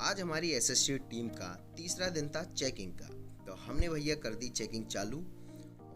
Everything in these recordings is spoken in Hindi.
आज हमारी एसएससी टीम का तीसरा दिन था चेकिंग का। तो हमने भैया कर दी चेकिंग चालू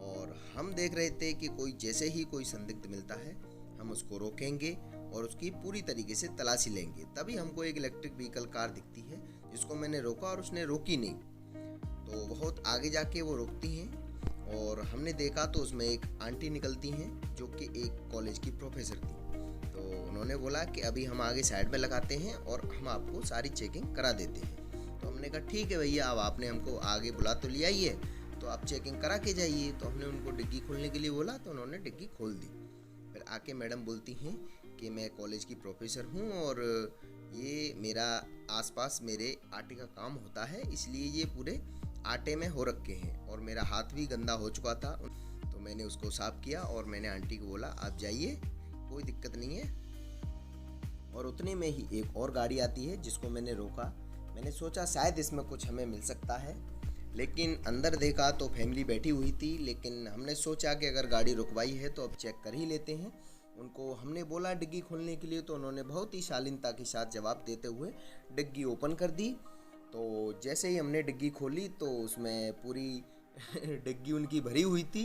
और हम देख रहे थे कि कोई जैसे ही कोई संदिग्ध मिलता है हम उसको रोकेंगे और उसकी पूरी तरीके से तलाशी लेंगे। तभी हमको एक इलेक्ट्रिक व्हीकल कार दिखती है जिसको मैंने रोका और उसने रोकी नहीं, तो बहुत आगे जाके वो रोकती हैं और हमने देखा तो उसमें एक आंटी निकलती हैं जो कि एक कॉलेज की प्रोफेसर थी। तो उन्होंने बोला कि अभी हम आगे साइड में लगाते हैं और हम आपको सारी चेकिंग करा देते हैं। तो हमने कहा ठीक है भैया, अब आपने हमको आगे बुला तो लिया ही है तो आप चेकिंग करा के जाइए। तो हमने उनको डिग्गी खोलने के लिए बोला तो उन्होंने डिग्गी खोल दी। फिर आके मैडम बोलती हैं कि मैं कॉलेज की प्रोफेसर हूँ और ये मेरा आसपास मेरे आटे का काम होता है, इसलिए ये पूरे आटे में हो रखे हैं और मेरा हाथ भी गंदा हो चुका था। तो मैंने उसको साफ किया और मैंने आंटी को बोला आप जाइए, कोई दिक्कत नहीं है। और उतने में ही एक और गाड़ी आती है जिसको मैंने रोका। मैंने सोचा शायद इसमें कुछ हमें मिल सकता है, लेकिन अंदर देखा तो फैमिली बैठी हुई थी। लेकिन हमने सोचा कि अगर गाड़ी रुकवाई है तो अब चेक कर ही लेते हैं। उनको हमने बोला डिग्गी खोलने के लिए, तो उन्होंने बहुत ही शालीनता के साथ जवाब देते हुए डिग्गी ओपन कर दी। तो जैसे ही हमने डिग्गी खोली तो उसमें पूरी डिग्गी उनकी भरी हुई थी,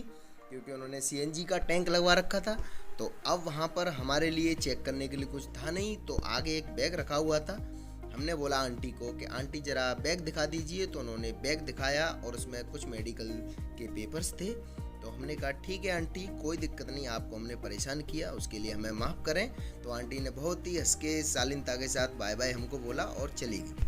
क्योंकि उन्होंने सीएनजी का टैंक लगवा रखा था। तो अब वहाँ पर हमारे लिए चेक करने के लिए कुछ था नहीं, तो आगे एक बैग रखा हुआ था। हमने बोला आंटी को कि आंटी ज़रा बैग दिखा दीजिए। तो उन्होंने बैग दिखाया और उसमें कुछ मेडिकल के पेपर्स थे। तो हमने कहा ठीक है आंटी, कोई दिक्कत नहीं, आपको हमने परेशान किया, उसके लिए हमें माफ़ करें। तो आंटी ने बहुत ही हंस के शालीनता के साथ बाय बाय हमको बोला और चली गई।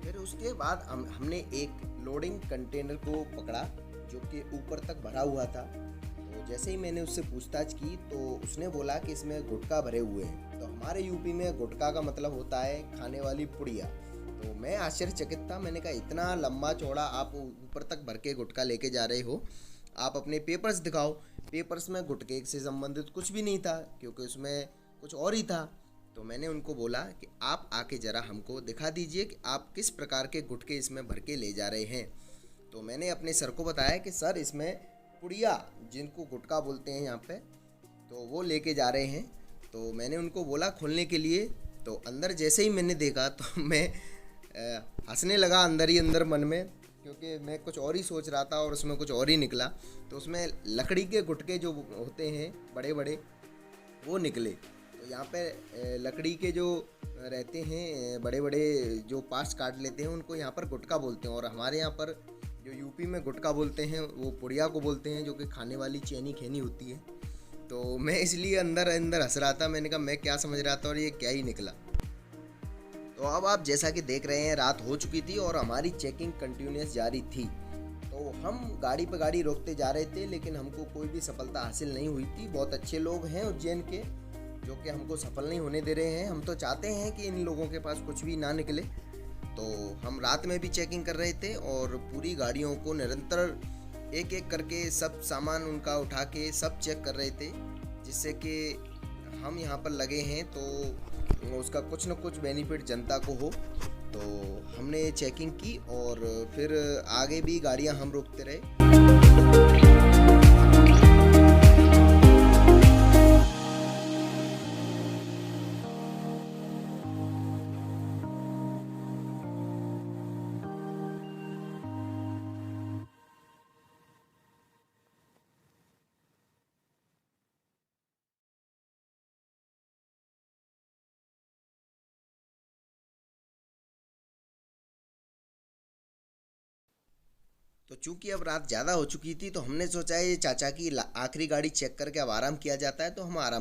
फिर उसके बाद हमने एक लोडिंग कंटेनर को पकड़ा जो कि ऊपर तक भरा हुआ था। तो जैसे ही मैंने उससे पूछताछ की तो उसने बोला कि इसमें गुटखा भरे हुए हैं। तो हमारे यूपी में गुटखा का मतलब होता है खाने वाली पुड़िया। तो मैं आश्चर्यचकित था। मैंने कहा इतना लंबा चौड़ा आप ऊपर तक भर के गुटखा लेके जा रहे हो, आप अपने पेपर्स दिखाओ। पेपर्स में गुटखे से संबंधित कुछ भी नहीं था, क्योंकि उसमें कुछ और ही था। तो मैंने उनको बोला कि आप आके ज़रा हमको दिखा दीजिए कि आप किस प्रकार के गुटखे इसमें भर के ले जा रहे हैं। तो मैंने अपने सर को बताया कि सर इसमें पुड़िया, जिनको गुटखा बोलते हैं यहाँ पे, तो वो लेके जा रहे हैं। तो मैंने उनको बोला खोलने के लिए। तो अंदर जैसे ही मैंने देखा तो मैं हंसने लगा अंदर ही अंदर मन में, क्योंकि मैं कुछ और ही सोच रहा था और उसमें कुछ और ही निकला। तो उसमें लकड़ी के गुटखे जो होते हैं बड़े बड़े, वो निकले। तो यहाँ पे लकड़ी के जो रहते हैं बड़े बड़े जो पार्ट्स काट लेते हैं उनको यहाँ पर गुटखा बोलते हैं, और हमारे यहाँ पर जो यूपी में गुटखा बोलते हैं वो पुड़िया को बोलते हैं, जो कि खाने वाली चैनी खेनी होती है। तो मैं इसलिए अंदर अंदर हंस रहा था। मैंने कहा मैं क्या समझ रहा था और ये क्या ही निकला। तो अब आप जैसा कि देख रहे हैं रात हो चुकी थी और हमारी चेकिंग कंटिन्यूस जारी थी। तो हम गाड़ी पे गाड़ी रोकते जा रहे थे, लेकिन हमको कोई भी सफलता हासिल नहीं हुई थी। बहुत अच्छे लोग हैं उज्जैन के जो कि हमको सफल नहीं होने दे रहे हैं। हम तो चाहते हैं कि इन लोगों के पास कुछ भी ना निकले। तो हम रात में भी चेकिंग कर रहे थे और पूरी गाड़ियों को निरंतर एक एक करके सब सामान उनका उठा के सब चेक कर रहे थे, जिससे कि हम यहाँ पर लगे हैं तो उसका कुछ न कुछ बेनिफिट जनता को हो। तो हमने चेकिंग की और फिर आगे भी गाड़ियाँ हम रोकते रहे। तो चूंकि अब रात ज़्यादा हो चुकी थी तो हमने सोचा ये चाचा की आखिरी गाड़ी चेक करके अब आराम किया जाता है, तो हम आराम